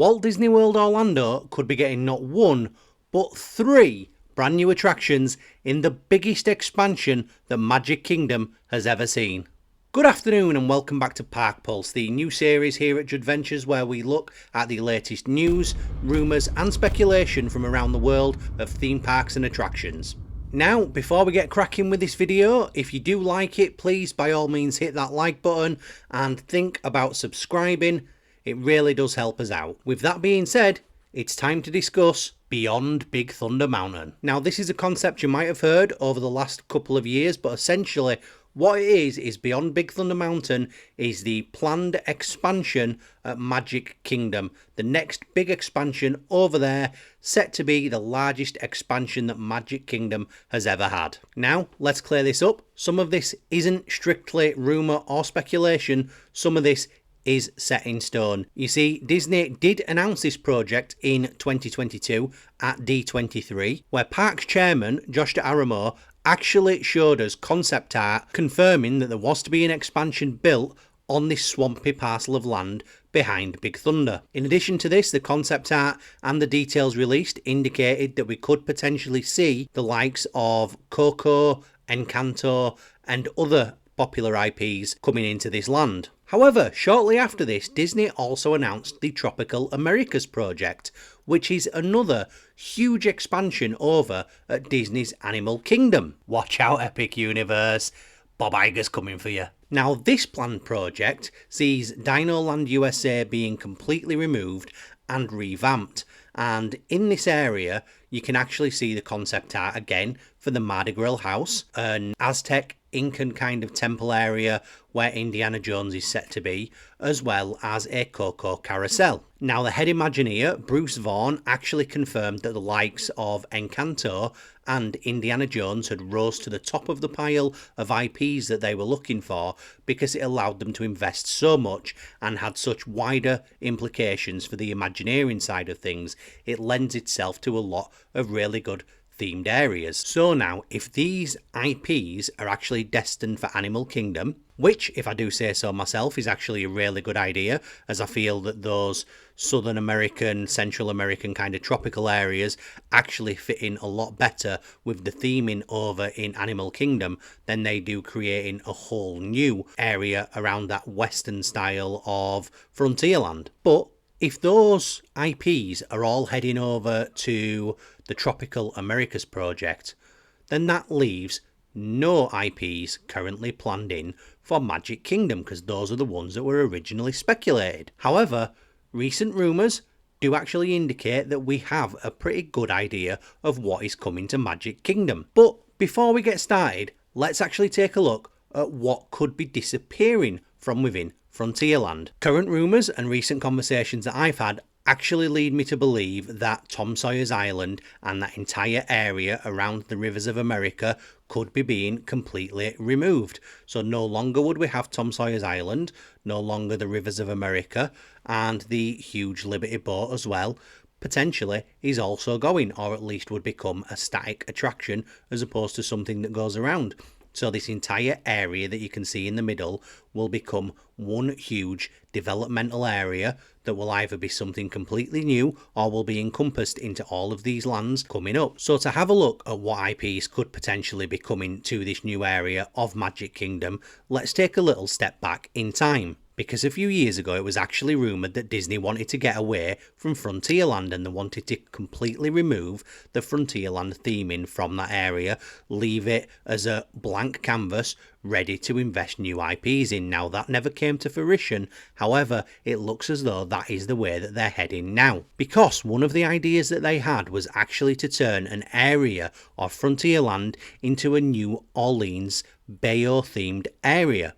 Walt Disney World Orlando could be getting not one, but three brand new attractions in the biggest expansion that Magic Kingdom has ever seen. Good afternoon and welcome back to Park Pulse, the new series here at Judventures where we look at the latest news, rumours and speculation from around the world of theme parks and attractions. Now, before we get cracking with this video, if you do like it, please by all means hit that like button and think about subscribing. It really does help us out. With that being said, it's time to discuss Beyond Big Thunder Mountain. Now, this is a concept you might have heard over the last couple of years, but essentially what it is Beyond Big Thunder Mountain is the planned expansion at Magic Kingdom. The next big expansion over there, set to be the largest expansion that Magic Kingdom has ever had. Now, let's clear this up. Some of this isn't strictly rumour or speculation. Some of this is set in stone. You see, Disney did announce this project in 2022 at D23, where Parks Chairman Josh D'Aramo actually showed us concept art confirming that there was to be an expansion built on this swampy parcel of land behind Big Thunder. In addition to this, the concept art and the details released indicated that we could potentially see the likes of Coco, Encanto and other popular IPs coming into this land. However, shortly after this, Disney also announced the Tropical Americas project, which is another huge expansion over at Disney's Animal Kingdom. Watch out, Epic Universe, Bob Iger's coming for you. Now, this planned project sees Dino Land USA being completely removed and revamped, and in this area you can actually see the concept art again for the Mardi Gras house, an Aztec Incan kind of temple area where Indiana Jones is set to be, as well as a Coco carousel. Now, the head Imagineer, Bruce Vaughan, actually confirmed that the likes of Encanto and Indiana Jones had rose to the top of the pile of IPs that they were looking for because it allowed them to invest so much and had such wider implications for the Imagineering side of things. It lends itself to a lot of really good themed areas. So now, if these IPs are actually destined for Animal Kingdom, which, if I do say so myself, is actually a really good idea, as I feel that those Southern American, Central American kind of tropical areas actually fit in a lot better with the theming over in Animal Kingdom than they do creating a whole new area around that Western style of Frontierland. But if those IPs are all heading over to the Tropical Americas project, then that leaves no IPs currently planned in for Magic Kingdom, because those are the ones that were originally speculated. However, recent rumours do actually indicate that we have a pretty good idea of what is coming to Magic Kingdom. But before we get started, let's actually take a look at what could be disappearing from within Frontierland. Current rumours and recent conversations that I've had actually lead me to believe that Tom Sawyer's Island and that entire area around the rivers of America could be being completely removed. So no longer would we have Tom Sawyer's Island, no longer the rivers of America, and the huge Liberty boat as well potentially is also going, or at least would become a static attraction as opposed to something that goes around. So this entire area that you can see in the middle will become one huge developmental area that will either be something completely new or will be encompassed into all of these lands coming up. So to have a look at what IPs could potentially be coming to this new area of Magic Kingdom, let's take a little step back in time. Because a few years ago it was actually rumoured that Disney wanted to get away from Frontierland and they wanted to completely remove the Frontierland theming from that area, leave it as a blank canvas ready to invest new IPs in. Now, that never came to fruition. However, it looks as though that is the way that they're heading now. Because one of the ideas that they had was actually to turn an area of Frontierland into a New Orleans Bayou themed area.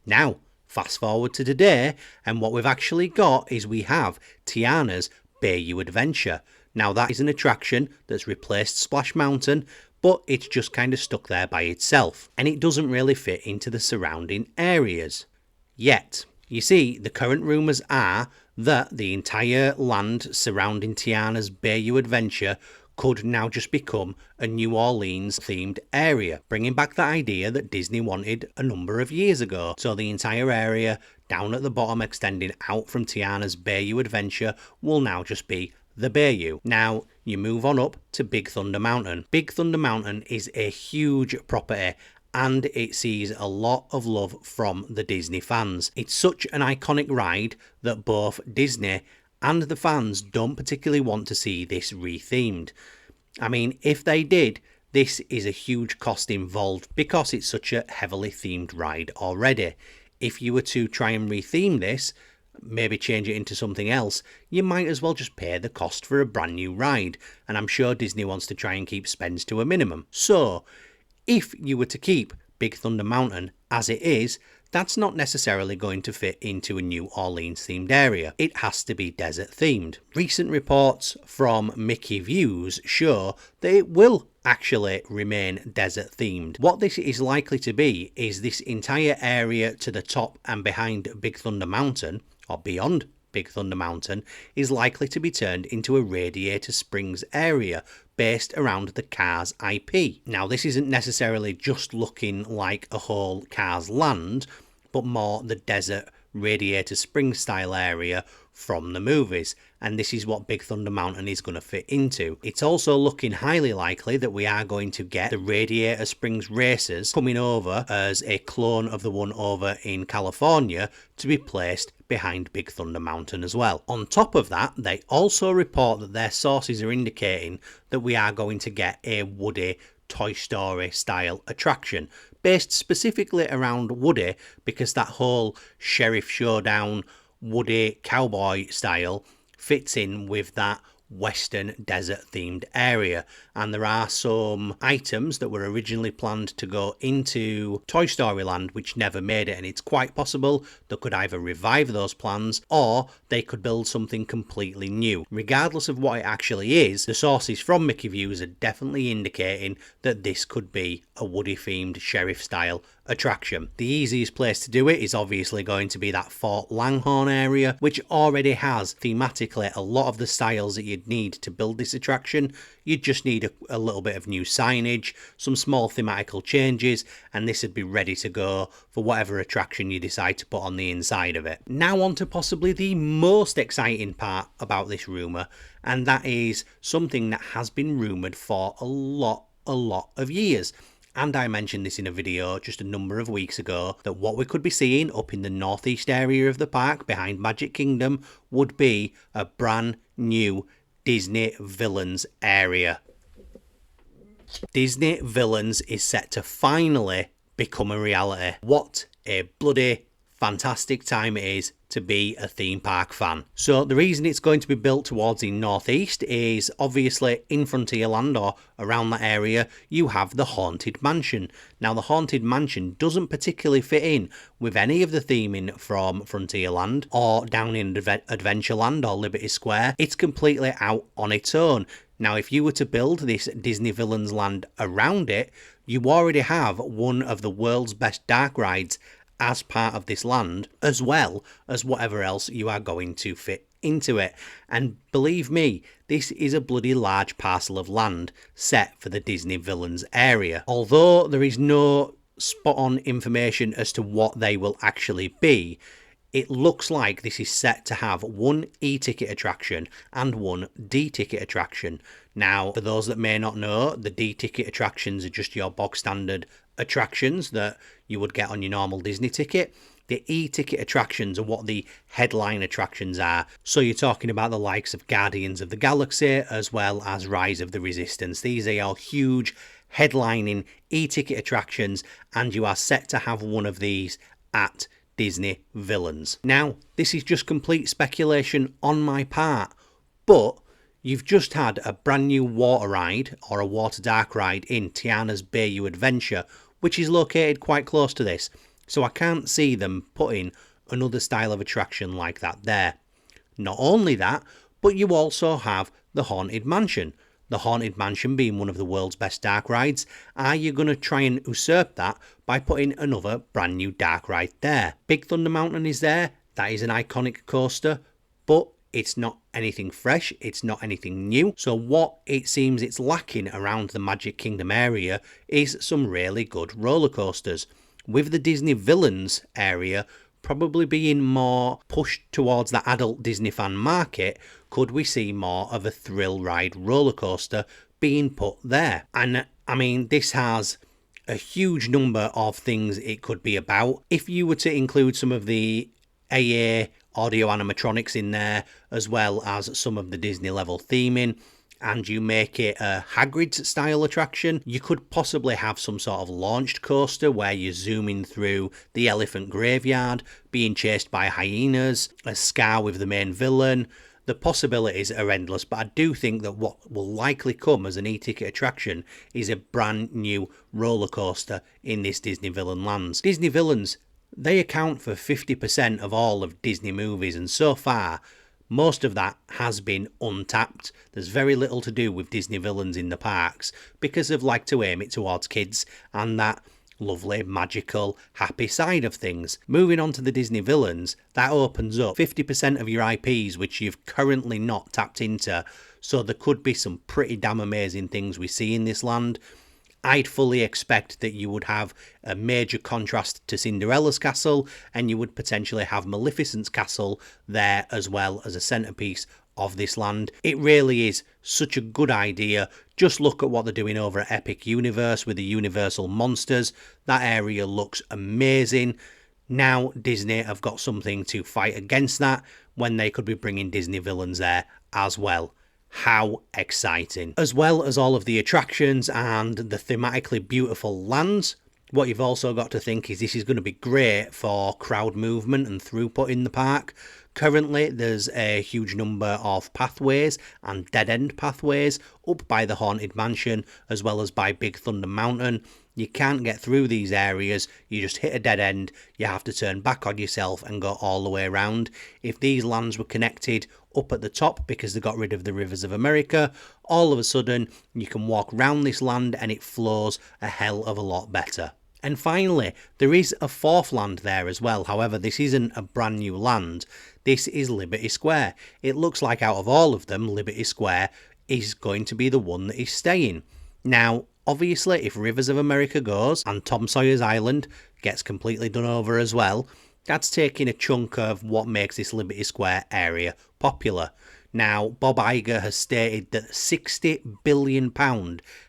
Now, fast forward to today, and what we've actually got is we have Tiana's Bayou Adventure. Now, that is an attraction that's replaced Splash Mountain, but it's just kind of stuck there by itself, and it doesn't really fit into the surrounding areas yet. You see, the current rumours are that the entire land surrounding Tiana's Bayou Adventure could now just become a New Orleans themed area, bringing back the idea that Disney wanted a number of years ago. So the entire area down at the bottom extending out from Tiana's Bayou Adventure will now just be the Bayou. Now you move on up to Big Thunder Mountain. Big Thunder Mountain is a huge property and it sees a lot of love from the Disney fans. It's such an iconic ride that both Disney and the fans don't particularly want to see this rethemed. I mean, if they did, this is a huge cost involved because it's such a heavily themed ride already. If you were to try and retheme this, maybe change it into something else, you might as well just pay the cost for a brand new ride, and I'm sure Disney wants to try and keep spends to a minimum. So if you were to keep Big Thunder Mountain as it is, that's not necessarily going to fit into a New Orleans themed area. It has to be desert themed. Recent reports from Mickey Views show that it will actually remain desert themed. What this is likely to be is this entire area to the top and behind Big Thunder Mountain, or beyond Big Thunder Mountain, is likely to be turned into a Radiator Springs area based around the Cars IP. Now, this isn't necessarily just looking like a whole Cars land, but more the desert Radiator Springs style area from the movies, and this is what Big Thunder Mountain is going to fit into. It's also looking highly likely that we are going to get the Radiator Springs Racers coming over as a clone of the one over in California to be placed behind Big Thunder Mountain as well. On top of that, they also report that their sources are indicating that we are going to get a Woody Toy Story style attraction based specifically around Woody, because that whole Sheriff Showdown Woody cowboy style fits in with that western desert themed area, and there are some items that were originally planned to go into Toy Story Land which never made it, and it's quite possible they could either revive those plans or they could build something completely new. Regardless of what it actually is, the sources from Mickey Views are definitely indicating that this could be a Woody themed sheriff style attraction. The easiest place to do it is obviously going to be that Fort Langhorne area, which already has thematically a lot of the styles that you'd need to build this attraction. You'd just need a little bit of new signage, some small thematical changes, and this would be ready to go for whatever attraction you decide to put on the inside of it. Now on to possibly the most exciting part about this rumour, and that is something that has been rumoured for a lot of years. And I mentioned this in a video just a number of weeks ago, that what we could be seeing up in the northeast area of the park behind Magic Kingdom would be a brand new Disney Villains area. Disney Villains is set to finally become a reality. What a bloody fantastic time it is to be a theme park fan. So the reason it's going to be built towards the northeast is obviously in Frontierland, or around that area, you have the Haunted Mansion. Now the Haunted Mansion doesn't particularly fit in with any of the theming from Frontierland or down in Adventureland or Liberty Square. It's completely out on its own. Now if you were to build this Disney Villains land around it, you already have one of the world's best dark rides as part of this land, as well as whatever else you are going to fit into it. And believe me, this is a bloody large parcel of land set for the Disney Villains area. Although there is no spot on information as to what they will actually be, it looks like this is set to have one E-ticket attraction and one D-ticket attraction. Now, for those that may not know, the D-ticket attractions are just your bog standard attractions that you would get on your normal Disney ticket. The E-ticket attractions are what the headline attractions are. So you're talking about the likes of Guardians of the Galaxy as well as Rise of the Resistance. These are your huge headlining E-ticket attractions, and you are set to have one of these at Disney Villains. Now, this is just complete speculation on my part, but you've just had a brand new water ride, or a water dark ride, in Tiana's Bayou Adventure, which is located quite close to this. So I can't see them putting another style of attraction like that there. Not only that, but you also have the Haunted Mansion. The Haunted Mansion being one of the world's best dark rides. Are you going to try and usurp that by putting another brand new dark ride there? Big Thunder Mountain is there. That is an iconic coaster, but it's not anything fresh, it's not anything new. So what it seems it's lacking around the Magic Kingdom area is some really good roller coasters. With the Disney Villains area probably being more pushed towards the adult Disney fan market, could we see more of a thrill ride roller coaster being put there? And I mean, this has a huge number of things it could be about. If you were to include some of the AA audio animatronics in there, as well as some of the Disney level theming, and you make it a Hagrid's style attraction, you could possibly have some sort of launched coaster where you're zooming through the elephant graveyard, being chased by hyenas, a Scar with the main villain. The possibilities are endless, but I do think that what will likely come as an e-ticket attraction is a brand new roller coaster in this Disney Villain Lands. Disney Villains, they account for 50% of all of Disney movies, and so far most of that has been untapped. There's very little to do with Disney Villains in the parks because they've liked to aim it towards kids and that lovely, magical, happy side of things. Moving on to the Disney Villains, that opens up 50% of your IPs which you've currently not tapped into, so there could be some pretty damn amazing things we see in this land. I'd fully expect that you would have a major contrast to Cinderella's castle, and you would potentially have Maleficent's castle there as well as a centrepiece of this land. It really is such a good idea. Just look at what they're doing over at Epic Universe with the Universal Monsters. That area looks amazing. Now Disney have got something to fight against that when they could be bringing Disney Villains there as well. How exciting. As well as all of the attractions and the thematically beautiful lands, what you've also got to think is this is going to be great for crowd movement and throughput in the park. Currently, there's a huge number of pathways and dead-end pathways up by the Haunted Mansion as well as by Big Thunder Mountain. You can't get through these areas, you just hit a dead end, you have to turn back on yourself and go all the way around. If these lands were connected up at the top because they got rid of the Rivers of America, all of a sudden you can walk round this land and it flows a hell of a lot better. And finally, there is a fourth land there as well. However, this isn't a brand new land. This is Liberty Square. It looks like out of all of them, Liberty Square is going to be the one that is staying. Now, obviously, if Rivers of America goes and Tom Sawyer's Island gets completely done over as well, that's taking a chunk of what makes this Liberty Square area popular. Now, Bob Iger has stated that £60 billion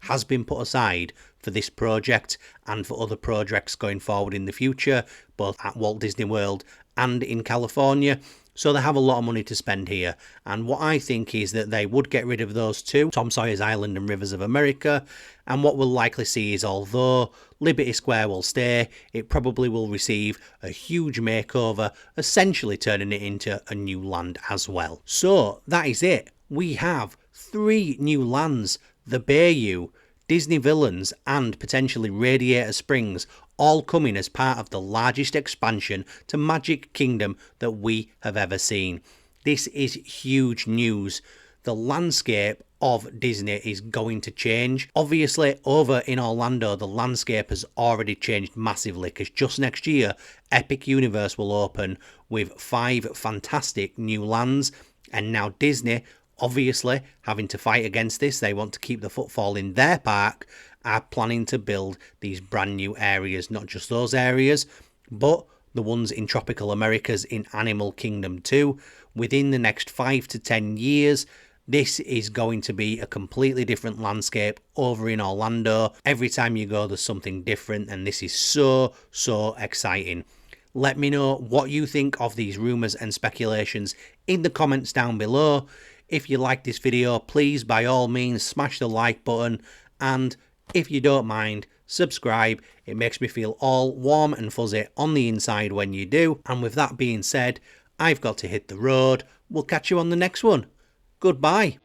has been put aside for this project and for other projects going forward in the future, both at Walt Disney World and in California. So they have a lot of money to spend here. And what I think is that they would get rid of those two, Tom Sawyer's Island and Rivers of America. And what we'll likely see is, although Liberty Square will stay, it probably will receive a huge makeover, essentially turning it into a new land as well. So that is it. We have 3 new lands, the Bayou, Disney Villains and potentially Radiator Springs, all coming as part of the largest expansion to Magic Kingdom that we have ever seen. This is huge news. The landscape of Disney is going to change. Obviously, over in Orlando, the landscape has already changed massively because just next year, Epic Universe will open with 5 fantastic new lands, and now Disney, obviously, having to fight against this, they want to keep the footfall in their park, are planning to build these brand new areas, not just those areas, but the ones in Tropical Americas in Animal Kingdom 2. Within the next 5 to 10 years, this is going to be a completely different landscape over in Orlando. Every time you go, there's something different, and this is so exciting. Let me know what you think of these rumours and speculations in the comments down below. If you like this video, please by all means smash the like button, and if you don't mind, subscribe. It makes me feel all warm and fuzzy on the inside when you do. And with that being said, I've got to hit the road. We'll catch you on the next one. Goodbye.